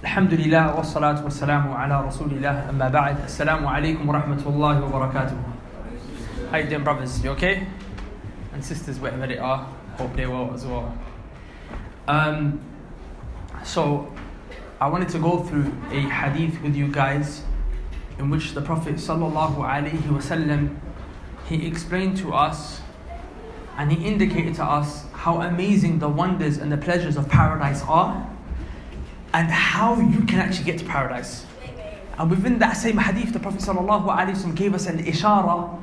Alhamdulillah wa salatu wa salamu ala rasulillah amma ba'd. Assalamu alaikum wa rahmatullahi wa barakatuh. How you doing, brothers? You okay? And sisters, wherever they are, hope they're well as well. So I wanted to go through a hadith with you guys in which the Prophet sallallahu alaihi wasallam, he explained to us and he indicated to us how amazing the wonders and the pleasures of paradise are, and how you can actually get to paradise. And within that same hadith, the Prophet ﷺ gave us an ishara.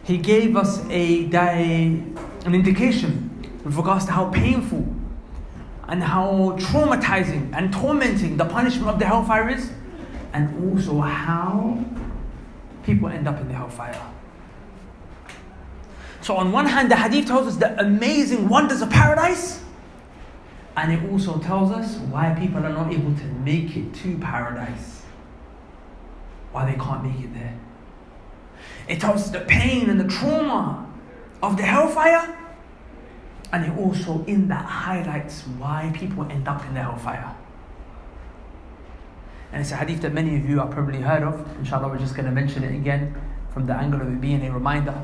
He gave us an indication with regards to how painful and how traumatizing and tormenting the punishment of the hellfire is, and also how people end up in the hellfire. So on one hand, the hadith tells us the amazing wonders of paradise, and it also tells us why people are not able to make it to paradise. Why they can't make it there. It tells us the pain and the trauma of the hellfire. And it also in that highlights why people end up in the hellfire. And it's a hadith that many of you have probably heard of. Inshallah, we're just going to mention it again from the angle of it being a reminder,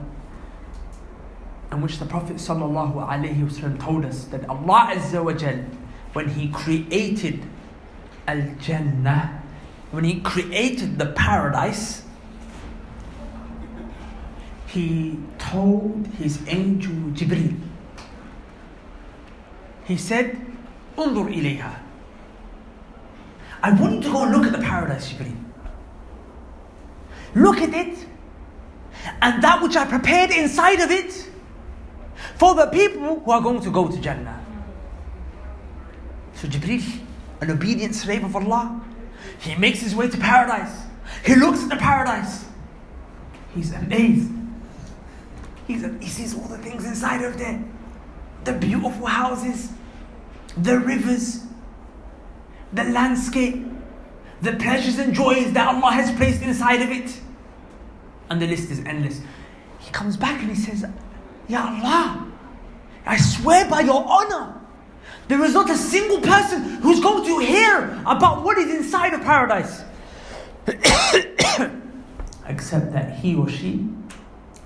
in which the Prophet ﷺ told us that Allah Azza wa Jal, when He created Al-Jannah, when He created the paradise, He told His angel Jibreel, He said, "Undur ilayha." I want you to go and look at the paradise, Jibreel. Look at it, and that which I prepared inside of it, for the people who are going to go to Jannah. So Jibreel, an obedient slave of Allah, he makes his way to paradise. He looks at the paradise. He's amazed. He sees all the things inside of there. The beautiful houses, the rivers, the landscape, the pleasures and joys that Allah has placed inside of it. And the list is endless. He comes back and he says, "Ya Allah, I swear by your honor, there is not a single person who's going to hear about what is inside of paradise except that he or she,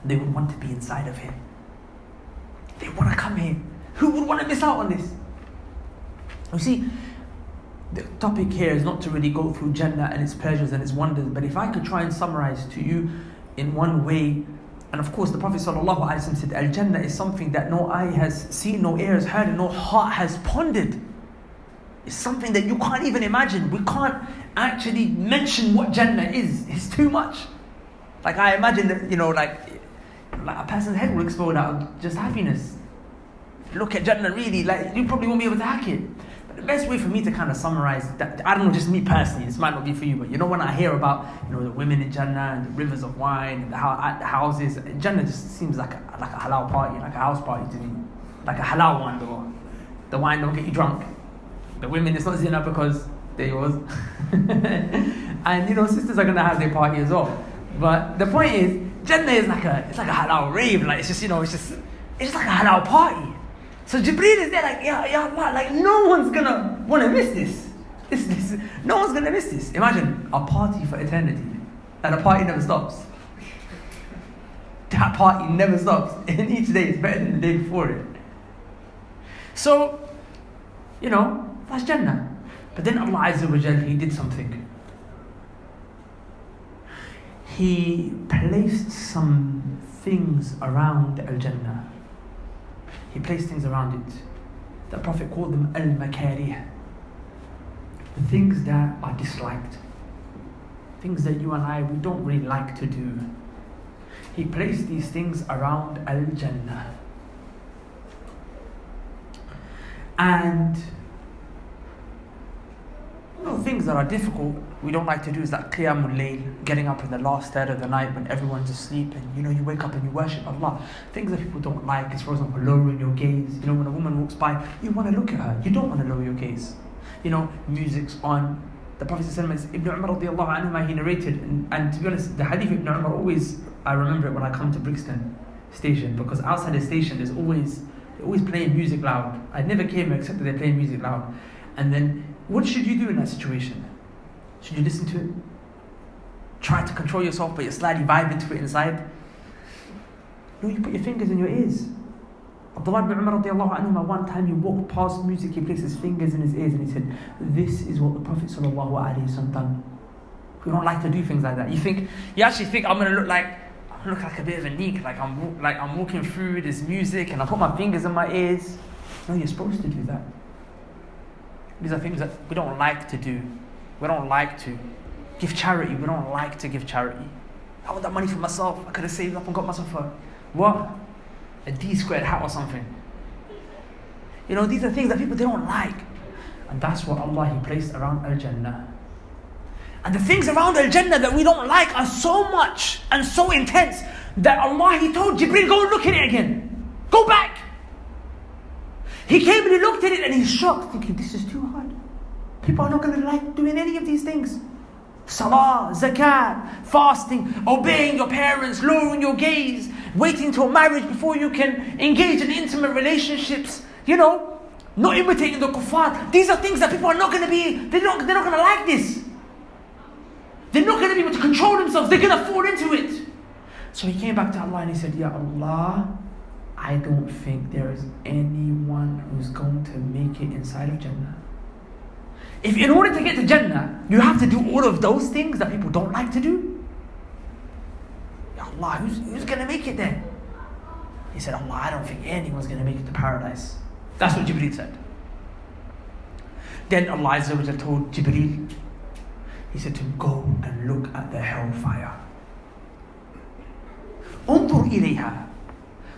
they would want to be inside of Him. They want to come here. Who would want to miss out on this?" You see, the topic here is not to really go through Jannah and its pleasures and its wonders, but if I could try and summarize to you in one way. And of course, the Prophet ﷺ said, Al-Jannah is something that no eye has seen, no ear has heard, and no heart has pondered. It's something that you can't even imagine. We can't actually mention what Jannah is. It's too much. Like I imagine that, like a person's head will explode out of just happiness. Look at Jannah really, like you probably won't be able to hack it. But the best way for me to kind of summarize that, I don't know, just me personally, this might not be for you, but when I hear about the women in Jannah and the rivers of wine and the houses, Jannah just seems like a halal party, like a house party to me, like a halal one though. The wine don't get you drunk. The women, it's not zina because they're yours. And sisters are gonna have their party as well. But the point is, Jannah is like a halal rave. Like it's just like a halal party. So Jibreel is there like, Ya Allah, like no one's gonna want to miss this. This. No one's gonna miss this. Imagine a party for eternity, and a party never stops. That party never stops, and each day is better than the day before it. So, that's Jannah. But then Allah Azza wa Jal, He did something. He placed some things around Al-Jannah. He placed things around it. The Prophet called them Al-Makarih. The things that are disliked. Things that you and I, we don't really like to do. He placed these things around Al-Jannah. And things that are difficult, we don't like to do, is like Qiyamul Layl, getting up in the last third of the night when everyone's asleep and you wake up and you worship Allah. Things that people don't like is, for example, lowering your gaze. When a woman walks by, you want to look at her, you don't want to lower your gaze. Music's on. The Prophet ﷺ, Ibn Umar radiallahu anhu, he narrated, and to be honest, the hadith of Ibn Umar always, I remember it when I come to Brixton station, because outside the station they're always playing music loud. I never came except that they're playing music loud. And then What should you do in that situation? Should you listen to it? Try to control yourself, but you're slightly vibing to it inside? No, you put your fingers in your ears. Abdullah ibn Umar radiallahu anhu, one time he walked past music, he placed his fingers in his ears and he said, this is what the Prophet sallallahu alaihi wasallam done. We don't like to do things like that. You actually think I'm gonna look like a bit of a neek, like I'm walking through this music and I put my fingers in my ears. No, you're supposed to do that. These are things that we don't like to do. We don't like to give charity. We don't like to give charity. I want that money for myself. I could have saved up and got myself a D-squared hat or something. These are things that people, they don't like. And that's what Allah, He placed around Al-Jannah. And the things around Al-Jannah that we don't like are so much and so intense that Allah, He told Jibreel, go and look at it again. Go back. He came and he looked at it and he's shocked, thinking, this is too hard. People are not going to like doing any of these things. Salah, zakat, fasting, obeying your parents, lowering your gaze, waiting till marriage before you can engage in intimate relationships, not imitating the kuffar. These are things that people are not going to be, they're not going to like this. They're not going to be able to control themselves. They're going to fall into it. So he came back to Allah and he said, Ya Allah, I don't think there is anyone who's going to make it inside of Jannah. If in order to get to Jannah, you have to do all of those things that people don't like to do, Ya Allah, who's going to make it there? He said, Allah, I don't think anyone's going to make it to paradise. That's what Jibreel said. Then Allah Azza wa Jalla told Jibreel, He said to him, go and look at the hellfire. انظر إليها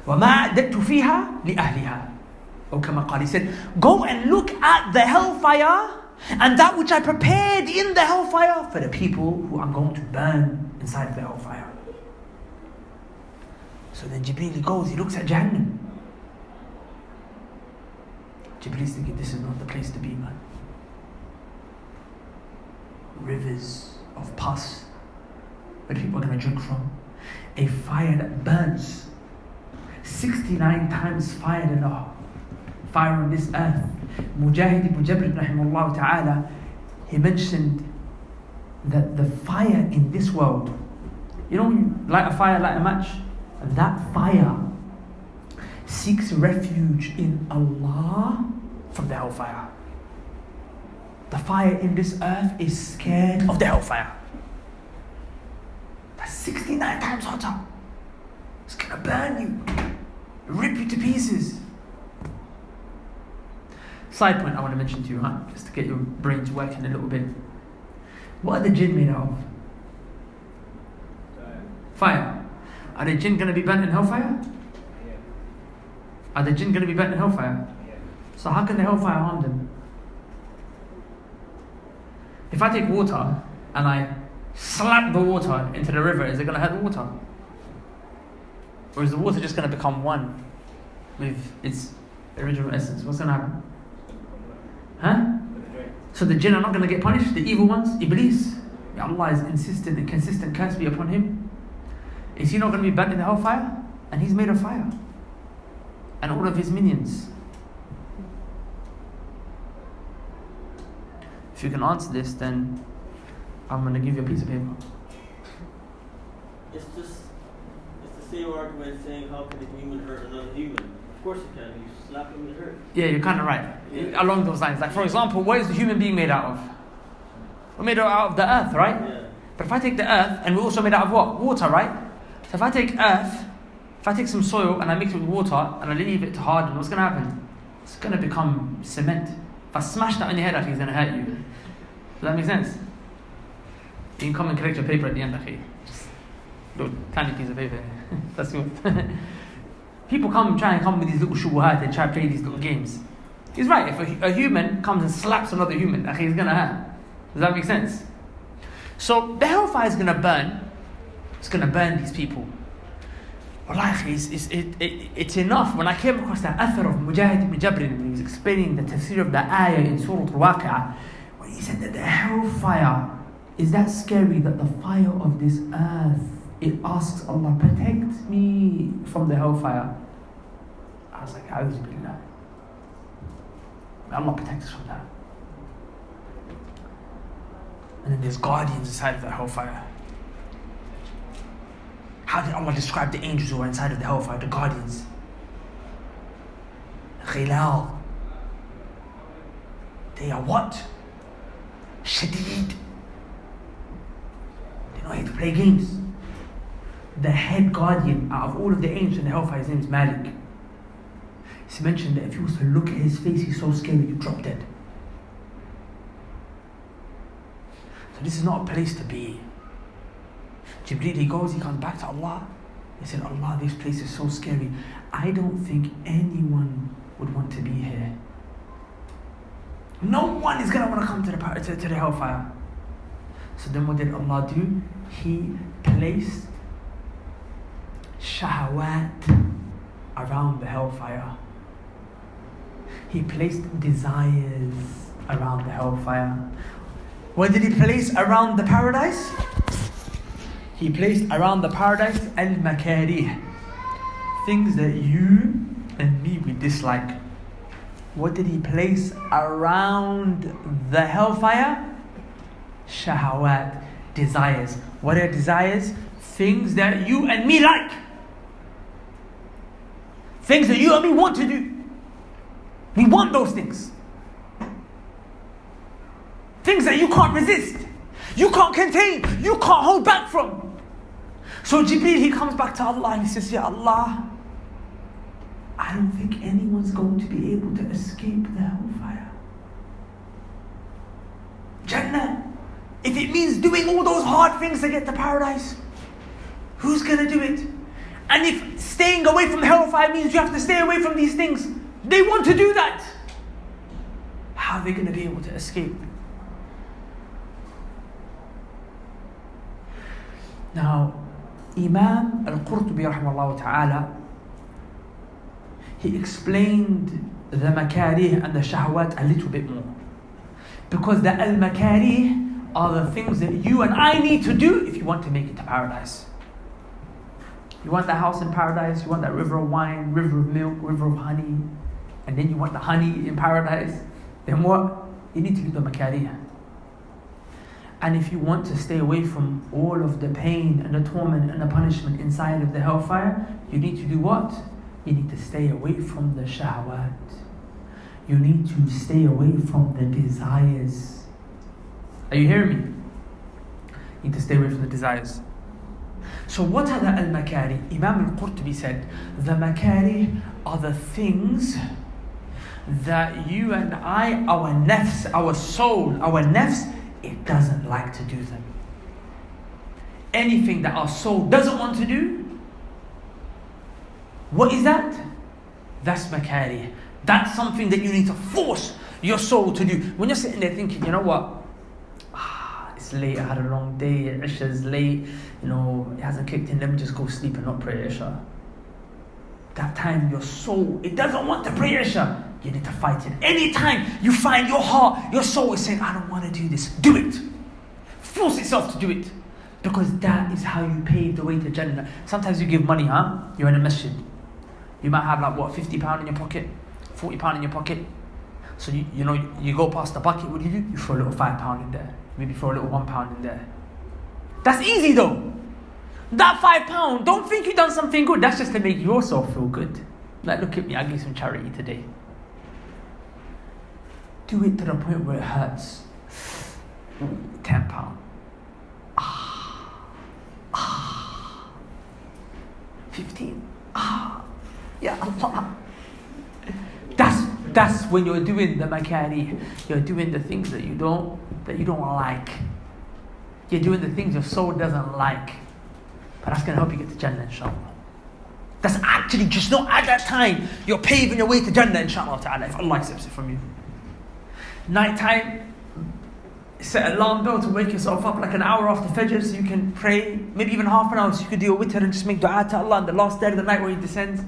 وما أعددت فيها لأهلها. Or كما قال, He said, go and look at the hellfire and that which I prepared in the hellfire for the people who I'm going to burn inside of the hellfire. So then Jibreel goes, he looks at Jahannam. Jibreel's thinking, this is not the place to be, man. Rivers of pus where people are going to drink from. A fire that burns 69 times fire than the fire on this earth. Mujahid ibn Jabr rahimahullah ta'ala, he mentioned that the fire in this world, when you light a fire, light a match, that fire seeks refuge in Allah from the hellfire. The fire in this earth is scared of the hellfire. That's 69 times hotter. It's going to burn you, rip you to pieces. Side point I want to mention to you, just to get your brains working a little bit. What are the jinn made out of? Fire. Are the jinn going to be burnt in hellfire? Are the jinn going to be burnt in hellfire? So how can the hellfire harm them? If I take water and I slap the water into the river, is it going to hurt the water? Or is the water just going to become one with its original essence? What's going to happen? So the jinn are not going to get punished, the evil ones, Iblis. Allah is insistent and consistent curse be upon him. Is he not going to be burnt in the hellfire? And he's made of fire. And all of his minions. If you can answer this, then I'm going to give you a piece of paper. It's the same argument saying how can a human hurt another human? Of course it can. You slap him, it hurts. Yeah, you're kind of right. Yeah. Along those lines. Like for example, what is the human being made out of? We're made out of the earth, right? Yeah. But if I take the earth, and we're also made out of what? Water, right? So if I take earth, if I take some soil and I mix it with water and I leave it to harden, what's going to happen? It's going to become cement. If I smash that on your head, I think it's going to hurt you. Does that make sense? You can come and collect your paper at the end, okay? Just a little tiny piece of paper. That's good. People try and come with these little shubuhat and try to play these little games. He's right, if a human comes and slaps another human, okay, he's going to hurt. Does that make sense? So the hellfire is going to burn. It's going to burn these people. Wallahi, it's enough. When I came across that athar of Mujahid ibn Jabr, when he was explaining the tafsir of the ayah in Surah Al-Waqi'ah, when he said that the hellfire is that scary that the fire of this earth, it asks Allah, protect me from the hellfire. I was like, A'udhu Billah. May Allah protect us from that. And then there's guardians inside of the hellfire. How did Allah describe the angels who are inside of the hellfire, the guardians? Khilal. They are what? Shadid. They know how to play games. The head guardian out of all of the angels in the hellfire, his name is Malik. It's mentioned that if you was to look at his face, he's so scary, you drop dead. So this is not a place to be. Jibreel, he goes, he comes back to Allah. He said, Allah, this place is so scary. I don't think anyone would want to be here. No one is going to want to come to the hellfire. So then what did Allah do? He placed shahawat around the hellfire. He placed desires around the hellfire. What did he place around the paradise? He placed around the paradise al-makarih, things that you and me we dislike. What did he place around the hellfire? Shahawat, desires. What are desires? Things that you and me like. Things that you and me want to do. We want those things. Things that you can't resist. You can't contain. You can't hold back from. So Jibreel, he comes back to Allah and he says, Ya Allah, I don't think anyone's going to be able to escape the hellfire. Jannah, if it means doing all those hard things to get to paradise, who's going to do it? And if staying away from the hellfire means you have to stay away from these things, they want to do that. How are they going to be able to escape? Now, Imam Al-Qurtubi rahimahullah ta'ala, he explained the makarih and the shahwat a little bit more. Because the al-makarih are the things that you and I need to do if you want to make it to paradise. You want that house in paradise, you want that river of wine, river of milk, river of honey, and then you want the honey in paradise, then what? You need to do the makarih. And if you want to stay away from all of the pain and the torment and the punishment inside of the hellfire, you need to do what? You need to stay away from the shahwat. You need to stay away from the desires. Are you hearing me? You need to stay away from the desires. So what are the al-makari? Imam al-Qurtubi said, the makari are the things that you and I, our nafs, our soul, our nafs, it doesn't like to do them. Anything that our soul doesn't want to do, what is that? That's makari. That's something that you need to force your soul to do. When you're sitting there thinking, you know what? It's late, I had a long day, Isha's late, it hasn't kicked in, let me just go sleep and not pray Isha. That time your soul, it doesn't want to pray Isha. You need to fight it. Anytime you find your heart, your soul is saying, I don't want to do this, do it. Force itself to do it. Because that is how you pave the way to Jannah. Sometimes you give money, you're in a masjid. You might have £50 in your pocket, £40 in your pocket. So you go past the bucket, what do? You throw a little £5 in there. Maybe throw a little £1 in there. That's easy though. That £5, don't think you've done something good. That's just to make yourself feel good. Like, look at me, I gave some charity today. Do it to the point where it hurts. £10. 15. Ya Allah. That's when you're doing the makari. You're doing the things that you don't like. You're doing the things your soul doesn't like. But that's going to help you get to Jannah, inshallah. That's actually just not at that time. You're paving your way to Jannah, inshallah ta'ala, if Allah accepts it from you. Nighttime, set an alarm bell to wake yourself up like an hour after Fajr so you can pray, maybe even half an hour so you can do a witr and just make dua to Allah on the last day of the night when He descends.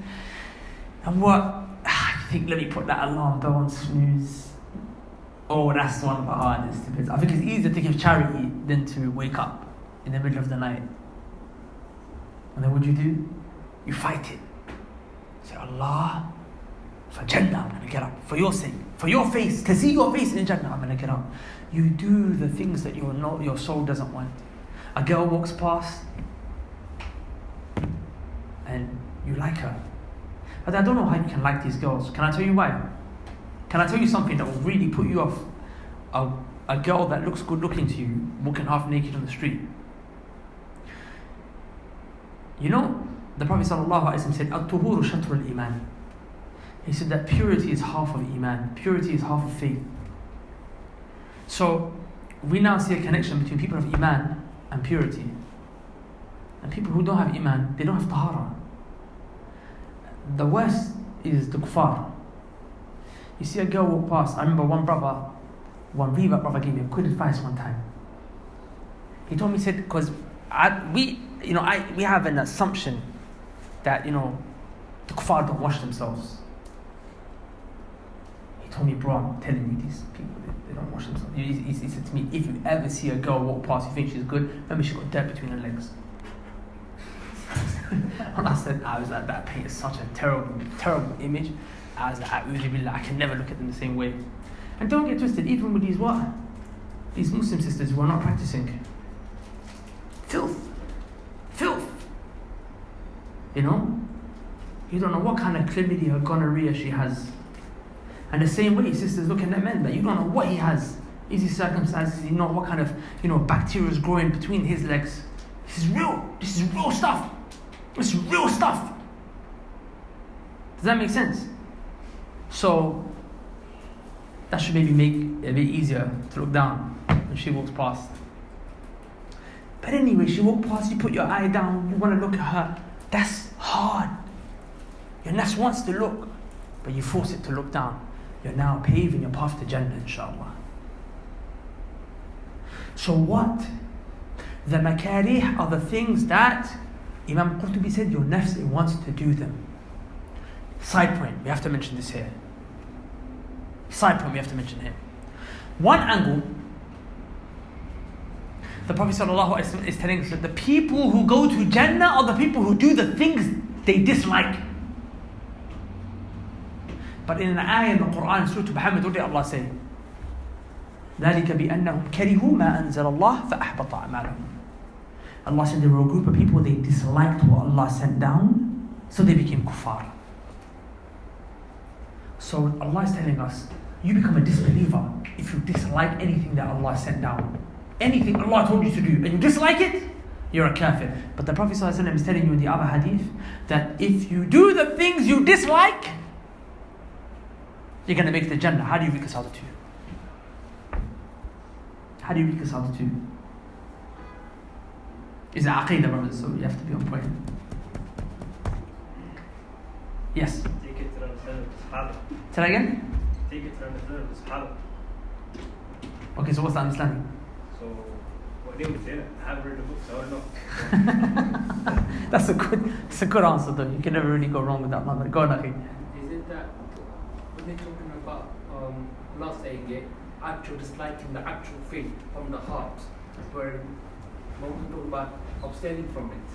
And what? You think, let me put that alarm bell on snooze. Oh, that's one of the hardest. I think it's easier to give charity than to wake up in the middle of the night. And then what do? You fight it. Say, Allah, for Jannah, I'm going to get up for your sake. For your face, to see your face in Jannah, I'm going to get up. You do the things that your soul doesn't want. A girl walks past and you like her. But I don't know how you can like these girls. Can I tell you why? Can I tell you something that will really put you off? A girl that looks good looking to you, walking half naked on the street. You know, the Prophet ﷺ said, "At-tuhuru shatrul iman." He said that purity is half of iman. Purity is half of faith. So, we now see a connection between people of iman and purity. And people who don't have iman, they don't have tahara. The worst is the kuffar. You see a girl walk past. I remember one Reva brother gave me a good advice one time. He told me, he said, because we have an assumption that, the kuffar don't wash themselves. He told me, bro, I'm telling you, these people, they don't wash themselves. He said to me, if you ever see a girl walk past, you think she's good, remember she got dirt between her legs. And I was like, that paints such a terrible, terrible image. I was like, I can never look at them the same way. And don't get twisted, even with these Muslim sisters who are not practicing. Filth. You don't know what kind of chlamydia or gonorrhea she has. And the same way, sisters looking at men, but you don't know what he has. Is he circumcised? Is he not? What kind of, bacteria is growing between his legs? This is real stuff. It's real stuff. Does that make sense? So, that should maybe make it a bit easier to look down when she walks past. But anyway, she walked past, you put your eye down, you want to look at her. That's hard. Your nafs wants to look, but you force it to look down. You're now paving your path to Jannah, inshallah. So what? The makarih are the things that Imam Qurtubi said your nafs, it wants to do them. Side point, we have to mention this here. One angle, the Prophet ﷺ is telling us that the people who go to Jannah are the people who do the things they dislike. But in an ayah in the Quran, Surah Muhammad, what did Allah say? ذَلِكَ بِأَنَّهُمْ كَرِهُوا مَا أَنزَلَ اللَّهُ فَأَحْبَطَ أَعْمَالَهُم. Allah said there were a group of people, they disliked what Allah sent down, so they became kuffar. So Allah is telling us, you become a disbeliever if you dislike anything that Allah sent down. Anything Allah told you to do, and you dislike it, you're a kafir. But the Prophet ﷺ is telling you in the other hadith that if you do the things you dislike, you're going to make the Jannah. How do you reconcile the two? Is it aqidah, brothers? So you have to be on point. Yes? Take it to the understanding of the Sahaba. Say that again? Take it to the understanding of the Sahaba. Okay, so what's the understanding? So, what they would say, I haven't read the book, so I don't know. That's a good answer though. You can never really go wrong with that one. Go on, Akhi. Is it that when they're talking about Allah saying it, actual disliking the actual thing from the heart, where when we talk about abstaining from it?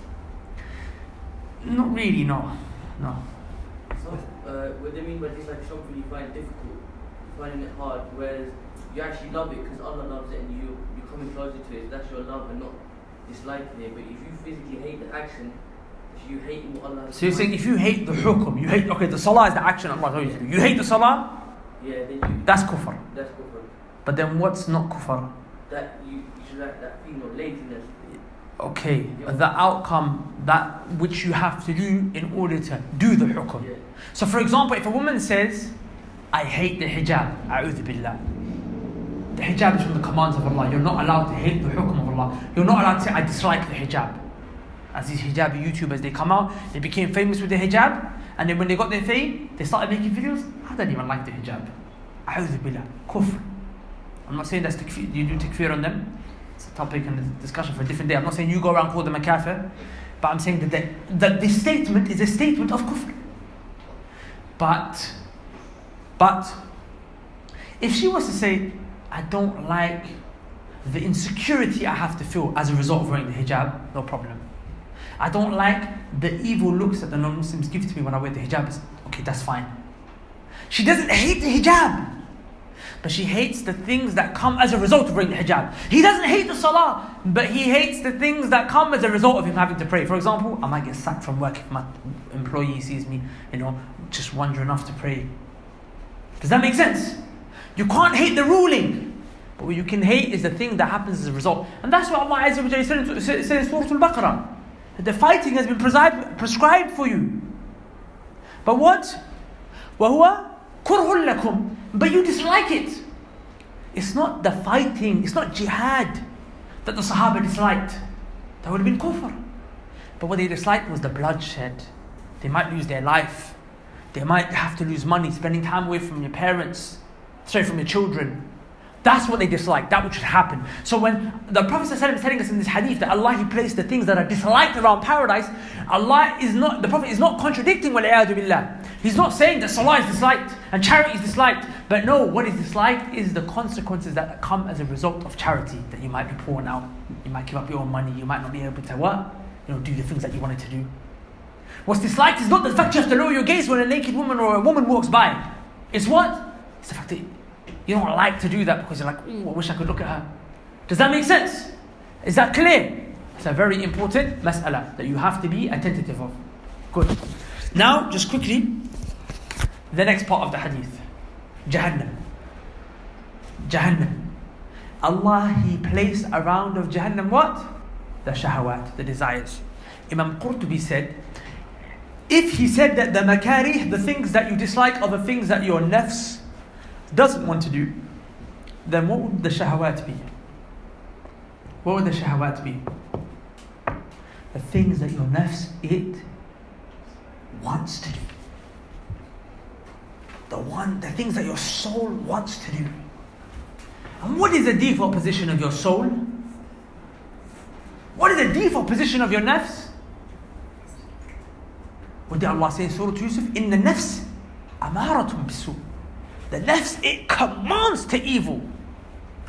Not really, no. So, what they mean by this, like something you find difficult, finding it hard, whereas you actually love it because Allah loves it and you're coming closer to it. That's your love and not disliking it. But if you physically hate the action, if you hate what Allah has So you're saying if you hate the hukum, the salah is the action Allah told you to do. You hate the salah, then that's kufr. That's kufr. But then what's not kufr? That you should like that feeling of laziness. Okay, the outcome, that which you have to do in order to do the hukum. Yeah. So for example, if a woman says, I hate the hijab, a'udhu billah. The hijab is from the commands of Allah. You're not allowed to hate the hukum of Allah. You're not allowed to say, I dislike the hijab. As these hijabi YouTubers, they come out, they became famous with the hijab, and then when they got their fame, they started making videos. I don't even like the hijab. A'udhu billah. Kufr. I'm not saying that's takfir, you do takfir on them. It's a topic and a discussion for a different day. I'm not saying you go around call them a kafir, but I'm saying that this statement is a statement of kufr. But if she was to say, I don't like the insecurity I have to feel as a result of wearing the hijab, no problem. I don't like the evil looks that the non-Muslims give to me when I wear the hijab. Okay, that's fine. She doesn't hate the hijab. but she hates the things that come as a result of wearing the hijab. He doesn't hate the salah, but he hates the things that come as a result of him having to pray. For example, I might get sacked from work if my employee sees me, just wandering off to pray. Does that make sense? You can't hate the ruling, but what you can hate is the thing that happens as a result. And that's what Allah Azza wa Jalla said in Surah Al-Baqarah. That the fighting has been prescribed for you. But what? وَهُوَ كُرْهٌ لَكُمْ. But you dislike it. It's not the fighting, it's not jihad that the Sahaba disliked. That would have been kufr. But what they disliked was the bloodshed. They might lose their life. They might have to lose money, spending time away from your parents, from your children. That's what they dislike, that which should happen. So when the Prophet ﷺ is telling us in this hadith that Allah, He placed the things that are disliked around paradise, the Prophet is not contradicting وَالْعِيَاذُ بِاللَّهِ. He's not saying that salah is disliked and charity is disliked. But no, what is disliked is the consequences that come as a result of charity. That you might be poor now, you might give up your own money, you might not be able to do the things that you wanted to do. What's disliked is not the fact you have to lower your gaze when a naked woman or a woman walks by. It's what? It's the fact that you don't like to do that because you're like, I wish I could look at her. Does that make sense? Is that clear? It's a very important mas'ala that you have to be attentive of. Good. Now, just quickly, the next part of the hadith. Jahannam. Allah, He placed around of Jahannam what? The shahawat, the desires. Imam Qurtubi said, if he said that the makarih, the things that you dislike, are the things that your nafs doesn't want to do, then what would the shahawat be? What would the shahawat be? The things that your nafs, it wants to do. The things that your soul wants to do. And what is the default position of your soul? What is the default position of your nafs? What did Allah say in Surah Yusuf? In the nafs, amaratun bisu. The nafs, it commands to evil.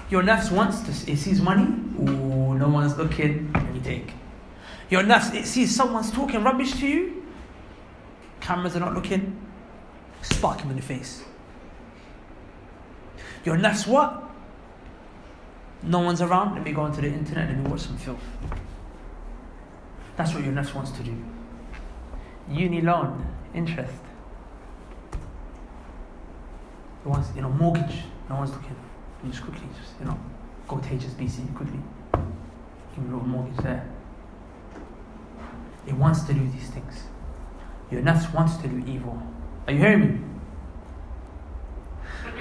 Your nafs it sees money. Ooh, no one's looking. Let me take. Your nafs, it sees someone's talking rubbish to you. Cameras are not looking. Spark him in the face. Your nafs what? No one's around. Let me go onto the internet. Let me watch some filth. That's what your nafs wants to do. Uni loan, interest. It wants, mortgage. No one's looking. You just quickly, go to HSBC quickly. Give me a little mortgage there. It wants to do these things. Your nafs wants to do evil. Are you hearing me?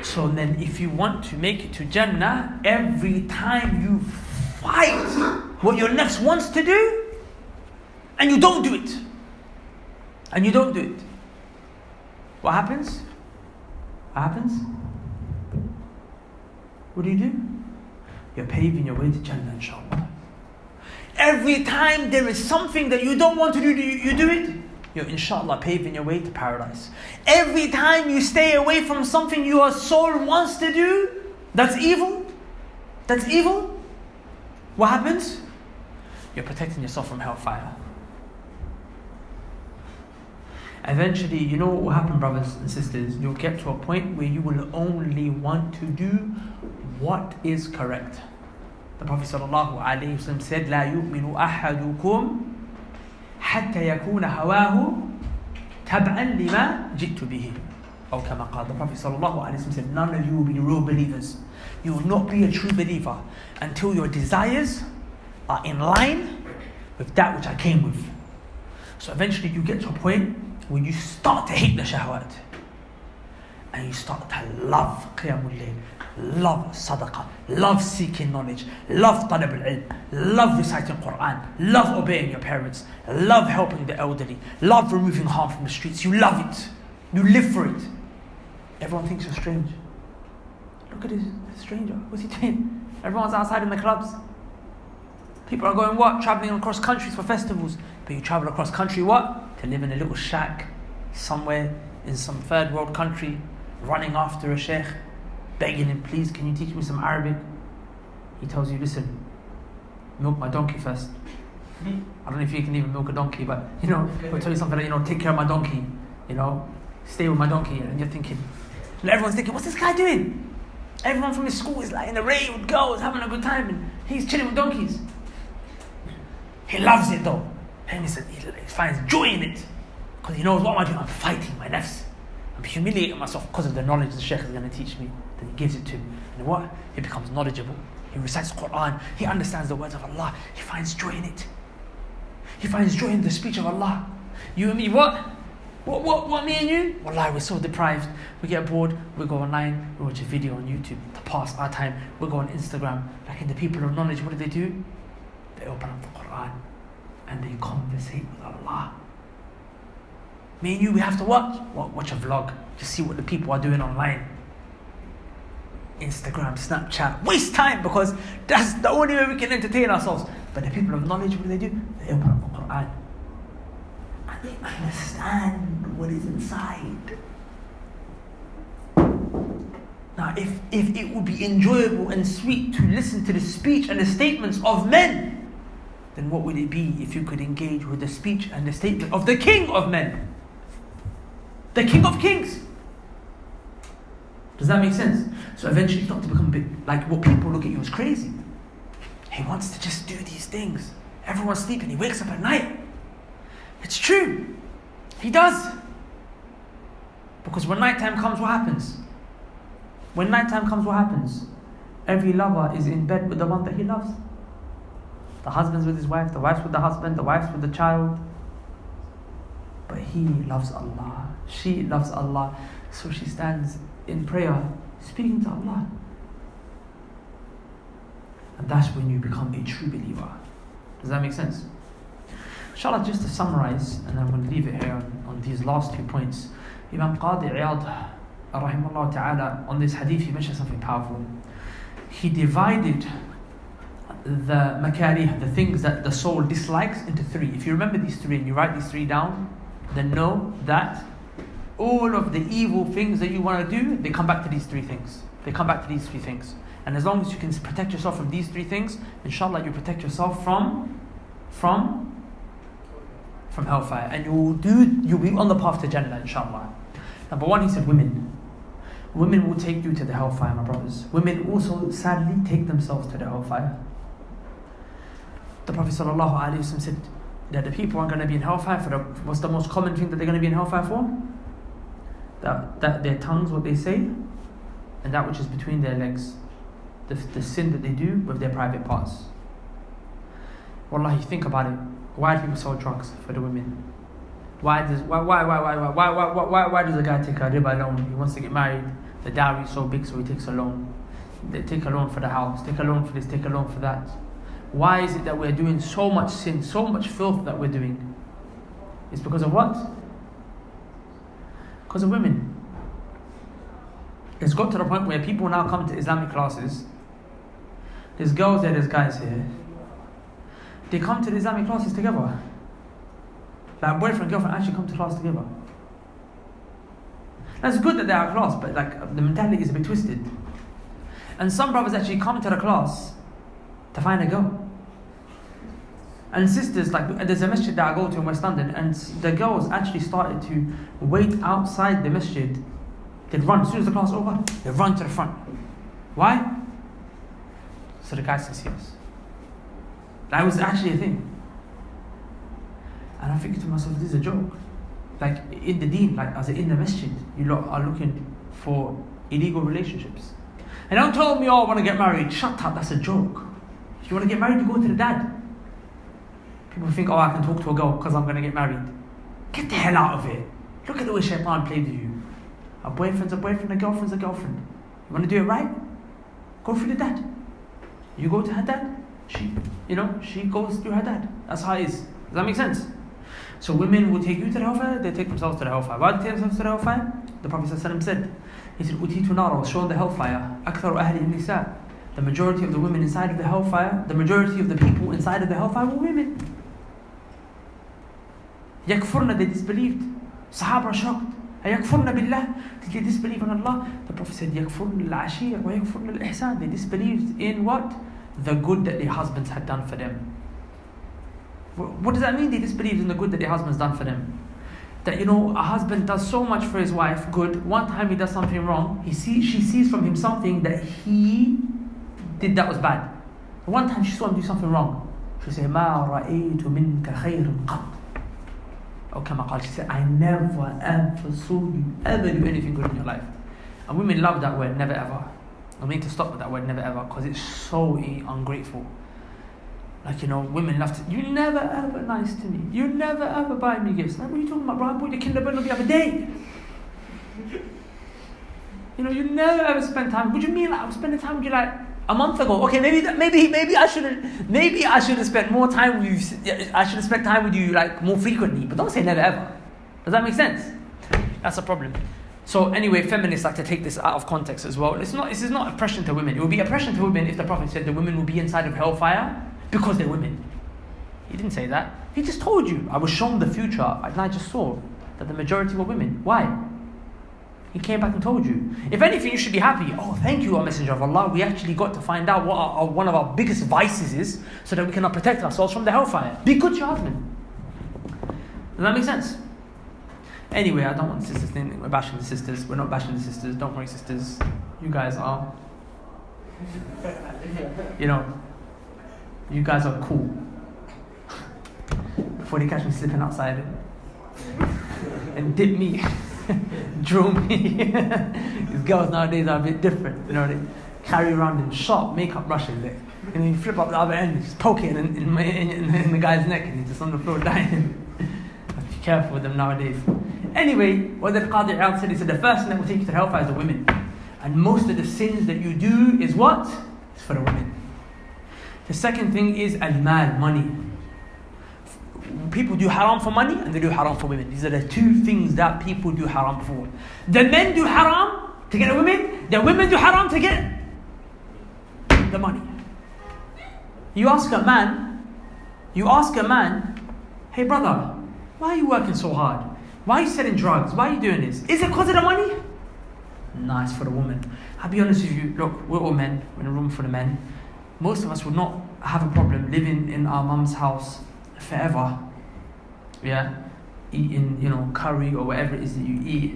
So then if you want to make it to Jannah, every time you fight what your nafs wants to do, and you don't do it, what happens? What do? You're paving your way to Jannah, inshallah. Every time there is something that you don't want to do, you do it, you're inshallah paving your way to paradise. Every time you stay away from something your soul wants to do, that's evil. What happens? You're protecting yourself from hellfire. Eventually, you know what will happen, brothers and sisters? You'll get to a point where you will only want to do what is correct. The Prophet ﷺ said, لا يؤمن أحدكم حتى يكون هواه تبعا لما جئت به. Or كما قال. The Prophet ﷺ said, none of you will be real believers. You will not be a true believer until your desires are in line with that which I came with. So eventually you get to a point where you start to hate the shahwat. And you start to love qiyamul layl, love sadaqah, love seeking knowledge, love talab al-ilm, love reciting Quran, love obeying your parents, love helping the elderly, love removing harm from the streets. You love it. You live for it. Everyone thinks you're strange. Look at this stranger. What's he doing? Everyone's outside in the clubs. People are going what? Traveling across countries for festivals. But you travel across country what? To live in a little shack somewhere in some third world country, running after a sheikh, begging him, please, can you teach me some Arabic? He tells you, listen, milk my donkey first. I don't know if you can even milk a donkey, but he'll tell you something like, take care of my donkey, stay with my donkey. And you're thinking, everyone's thinking, what's this guy doing? Everyone from his school is like in a rave with girls, having a good time, and he's chilling with donkeys. He loves it though. And he said he finds joy in it. Because he knows, what am I doing? I'm fighting my nafs. I'm humiliating myself because of the knowledge the Shaykh is going to teach me. Then he gives it to me. And what? He becomes knowledgeable. He recites the Quran. He understands the words of Allah. He finds joy in it. He finds joy in the speech of Allah. You and me, what? What me and you? Wallahi, we're so deprived. We get bored, we go online, we watch a video on YouTube to pass our time. We go on Instagram. Like in the people of knowledge, what do? They open up the Quran and they conversate with Allah. Me and you, we have to watch a vlog to see what the people are doing online. Instagram, Snapchat, waste time, because that's the only way we can entertain ourselves. But the people of knowledge, what do? They open up the Quran and they understand what is inside. Now, if it would be enjoyable and sweet to listen to the speech and the statements of men, then what would it be if you could engage with the speech and the statement of the King of men? The King of Kings. Does that make sense? So eventually it's not to become a bit like what people look at you as crazy. He wants to just do these things. Everyone's sleeping, he wakes up at night. It's true. He does. Because when nighttime comes, what happens? When nighttime comes, what happens? Every lover is in bed with the one that he loves. The husband's with his wife, the wife's with the husband, the wife's with the child. But he loves Allah. She loves Allah. So she stands in prayer, speaking to Allah. And that's when you become a true believer. Does that make sense? Inshallah, just to summarize, and I'm going to leave it here on these last 2 points. Imam Qadi Iyad, rahimahullah ta'ala, on this hadith, he mentioned something powerful. He divided the makarih, the things that the soul dislikes, into 3. If you remember these 3 and you write these 3 down, then know that all of the evil things that you want to do, they come back to these 3 things. They come back to these 3 things. And as long as you can protect yourself from these 3 things, inshallah, you protect yourself from hellfire. And you'll be on the path to Jannah, inshallah. Number 1, he said women. Women will take you to the hellfire, my brothers. Women also sadly take themselves to the hellfire. The Prophet ﷺ said that the people are going to be in hellfire for what's the most common thing that they're going to be in hellfire for? That their tongues, what they say, and that which is between their legs. The sin that they do with their private parts. Wallahi, think about it. Why do people sell drugs for the women? Why does a guy take a riba loan? He wants to get married. The dowry is so big, so he takes a loan. They take a loan for the house, take a loan for this, take a loan for that. Why is it that we're doing so much sin, so much filth that we're doing? It's because of what? Because of women. It's got to the point where people now come to Islamic classes. There's girls there, there's guys here. They come to the Islamic classes together. Like boyfriend, girlfriend actually come to class together. That's good that they are class, but like the mentality is a bit twisted. And some brothers actually come to the class to find a girl. And sisters, like there's a masjid that I go to in West London, and the girls actually started to wait outside the masjid. They'd run, as soon as the class over, they'd run to the front. Why? So the guys can see us. That was actually a thing. And I'm thinking to myself, this is a joke. Like in the deen, like as in the masjid, you lot are looking for illegal relationships. And don't tell me, oh, I want to get married. Shut up, that's a joke. If you want to get married, you go to the dad. People think, oh, I can talk to a girl because I'm going to get married. Get the hell out of it. Look at the way shaitan played with you. A boyfriend's a boyfriend, a girlfriend's a girlfriend. You want to do it right? Go through the dad. You go to her dad, she goes through her dad. That's how it is. Does that make sense? So women will take you to the hellfire, they take themselves to the hellfire. Why do they take themselves to the hellfire? The Prophet ﷺ said, he said, Utitu nara, was shown the hellfire. Aktharu ahli nisa. The majority of the women inside of the hellfire, the majority of the people inside of the hellfire were women. Yakfurna, they disbelieved. Sahaba are shocked. Yakfurna billah, did they disbelieve in Allah? The Prophet said, Yakfurna al-ashir wa yakfurna al-ihsan. They disbelieved in what? The good that their husbands had done for them. What does that mean? They disbelieved in the good that their husbands done for them. that, you know, a husband does so much for his wife, good. One time he does something wrong, she sees from him something that he did that was bad. One time she saw him do something wrong. She said, "Ma ra'aytu minka khayran qat." Or kama qal, she said, "I never ever saw you ever do anything good in your life." And women love that word, never ever. I need to stop with that word, never ever, because it's so ungrateful. Like, you know, women love to, "You never ever nice to me. You never ever buy me gifts." Like, what are you talking about, bro? I bought your kinderbundle the other day. You know, you never ever spend time. What do you mean? Like, I'm spending time with you like a month ago. Okay, maybe I shouldn't. Maybe I should have spent more time with you. I should have spent time with you like more frequently. But don't say never ever. Does that make sense? That's a problem. So anyway, feminists like to take this out of context as well. This is not oppression to women. It would be oppression to women if the Prophet said the women will be inside of hellfire because they're women. He didn't say that. He just told you. I was shown the future, and I just saw that the majority were women. Why? He came back and told you. If anything, you should be happy. Oh, thank you, O Messenger of Allah. We actually got to find out what one of our biggest vices is, so that we cannot protect ourselves from the hellfire. Be good to your husband. Does that make sense? Anyway, I don't want sisters thinking we're bashing the sisters. We're not bashing the sisters. Don't worry, sisters. You guys are. You know, you guys are cool. Before they catch me slipping outside and dip me, drill me. These girls nowadays are a bit different. You know, they carry around in sharp makeup brushes. And then you flip up the other end, just poke it in the guy's neck, and he's just on the floor dying. Be careful with them nowadays. Anyway, what the Qadi Iyad said, he said the first thing that will take you to hellfire is the women. And most of the sins that you do is what? It's for the women. The second thing is al-mal, money. People do haram for money and they do haram for women. These are the two things that people do haram for. The men do haram to get the women. The women do haram to get the money. You ask a man, "Hey brother, why are you working so hard? Why are you selling drugs? Why are you doing this? Is it because of the money?" Nah, it's for the woman. I'll be honest with you, look, we're all men, we're in a room for the men. Most of us would not have a problem living in our mum's house forever. Yeah, eating, you know, curry or whatever it is that you eat.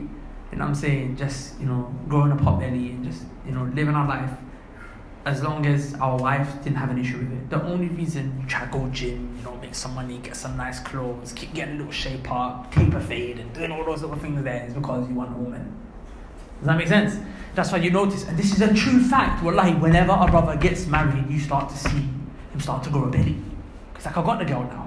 You know what I'm saying? Just, you know, growing a pot belly and just, you know, living our life. As long as our wife didn't have an issue with it. The only reason you try to go gym, you know, make some money, get some nice clothes, keep getting a little shape up, taper fade, and doing all those little things there is because you want a woman. Does that make sense? That's why you notice, and this is a true fact, wallahi, whenever a brother gets married, you start to see him start to grow a belly. It's like, I got the girl now.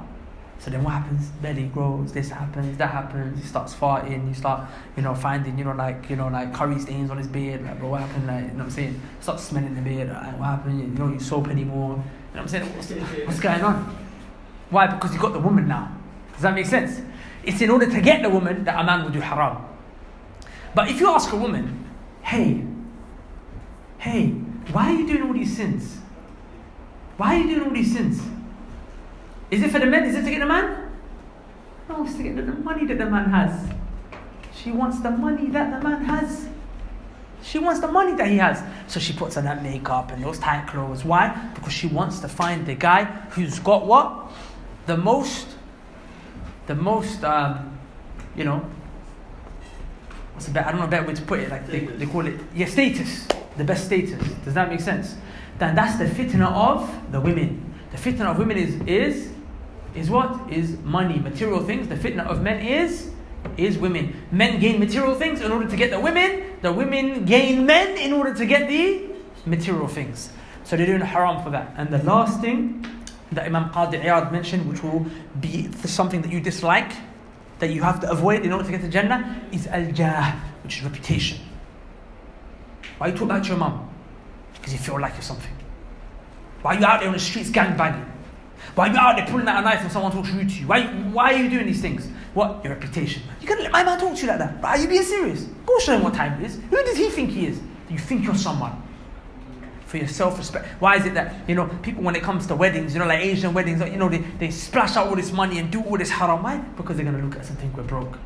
So then what happens? Belly grows, this happens, that happens, he starts farting, you start, you know, finding, like curry stains on his beard, like, bro, what happened, like, you know what I'm saying? Start smelling the beard, like, what happened? You don't use soap anymore, you know what I'm saying? What's going on? Why? Because you got the woman now. Does that make sense? It's in order to get the woman that a man will do haram. But if you ask a woman, hey, why are you doing all these sins? Why are you doing all these sins? Is it for the men? Is it to get the man? No, it's to get the money that the man has. She wants the money that the man has. She wants the money that he has. So she puts on that makeup and those tight clothes. Why? Because she wants to find the guy who's got what? The most, you know, what's a better, I don't know a better way to put it, like they call it, status. The best status. Does that make sense? Then that's the fitna of the women. The fitna of women is what? Is money, material things. The fitna of men is women. Men gain material things in order to get the women. The women gain men in order to get the material things. So they're doing haram for that. And the last thing that Imam Qadi Iyad mentioned, which will be something that you dislike, that you have to avoid in order to get to Jannah, is al-jah, which is reputation. Why you talk about your mum? Because you feel like you're something. Why are you out there on the streets gangbanging? Why are you out there pulling out a knife when someone talks rude to you? Why are you doing these things? What? Your reputation. You can't let my man talk to you like that. Are you being serious? Go show him what time it is. Who does he think he is? You think you're someone. For your self-respect. Why is it that, you know, people when it comes to weddings, you know, like Asian weddings, you know, they splash out all this money and do all this haram. Why? Because they're going to look at us and think we're broke.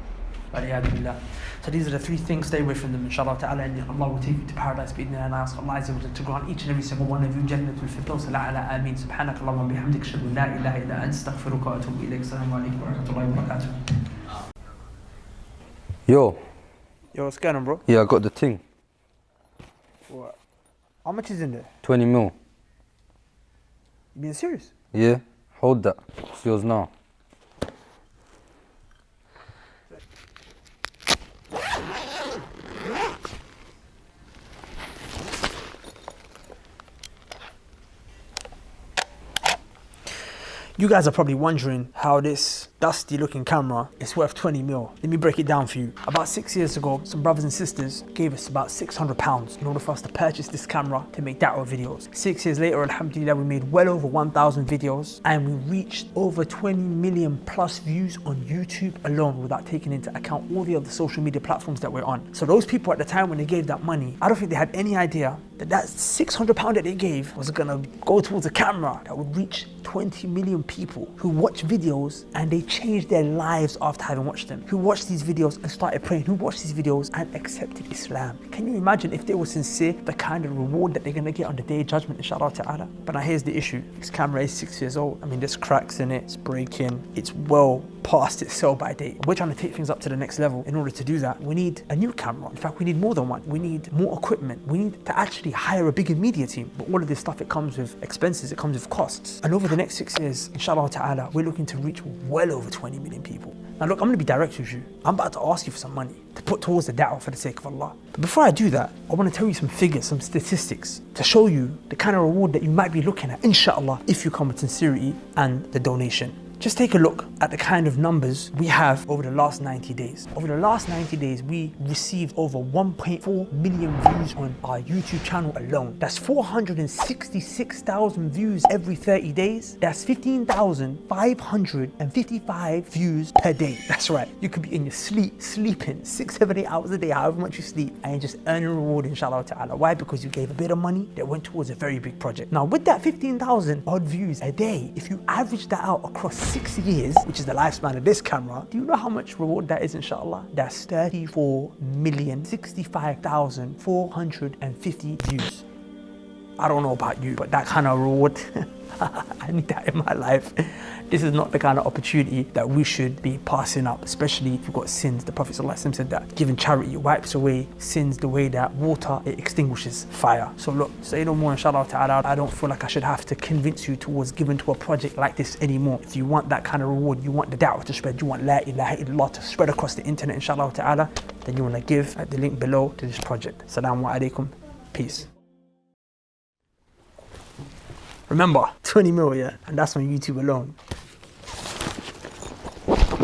So these are the three things, stay away from them, inshallah ta'ala, and Allah will take you to paradise, and I ask Allah Azza wa Jalla to grant each and every single one of you Jannatul Firdaus al-A'la, ameen. Subhanak Allahumma bihamdik, ashhadu an la ilaha illa anta, astaghfiruka wa atubu ilayk. Assalamu alaikum wa rahmatullahi wa barakatuh. Yo, what's going on, bro? yeah, I got the thing. What? How much is in there? 20 mil. You being serious? Yeah, hold that. It's yours now. You guys are probably wondering how this dusty looking camera is worth 20 mil. Let me break it down for you. About 6 years ago, some brothers and sisters gave us about £600 in order for us to purchase this camera to make da'wah videos. 6 years later, alhamdulillah, we made well over 1,000 videos and we reached over 20 million plus views on YouTube alone without taking into account all the other social media platforms that we're on. So those people at the time when they gave that money, I don't think they had any idea that that £600 that they gave was gonna go towards a camera that would reach 20 million people who watch videos and they changed their lives after having watched them, who watched these videos and started praying, who watched these videos and accepted Islam. Can you imagine if they were sincere, the kind of reward that they're gonna get on the day of judgment, inshallah ta'ala? But now here's the issue. This camera is 6 years old. I mean, there's cracks in it, it's breaking, it's well past its sell by date. We're trying to take things up to the next level. In order to do that, we need a new camera. In fact, we need more than one. We need more equipment. We need to actually hire a bigger media team. But all of this stuff, it comes with expenses, it comes with costs. And over the next 6 years, inshallah ta'ala, we're looking to reach well over 20 million people. Now look, I'm gonna be direct with you. I'm about to ask you for some money to put towards the da'wah for the sake of Allah. But before I do that, I wanna tell you some figures, some statistics to show you the kind of reward that you might be looking at, inshallah, if you come with sincerity and the donation. Just take a look at the kind of numbers we have over the last 90 days. Over the last 90 days, we received over 1.4 million views on our YouTube channel alone. That's 466,000 views every 30 days. That's 15,555 views per day. That's right. You could be in your sleep, sleeping 6, 7, 8 hours a day, however much you sleep, and you're just earning a reward, inshallah ta'ala. Why? Because you gave a bit of money that went towards a very big project. Now, with that 15,000 odd views a day, if you average that out across 6 years, which is the lifespan of this camera, do you know how much reward that is, inshallah? That's 34,065,450 views. I don't know about you, but that kind of reward, I need that in my life. This is not the kind of opportunity that we should be passing up, especially if you've got sins. The Prophet ﷺ said that giving charity wipes away sins the way that water, it extinguishes fire. So look, say no more, inshallah ta'ala. I don't feel like I should have to convince you towards giving to a project like this anymore. If you want that kind of reward, you want the da'wah to spread, you want la ilaha illallah to spread across the internet, inshallah ta'ala, then you want to give at the link below to this project. Assalamu alaikum. Peace. Remember, 20 mil, yeah? And that's on YouTube alone.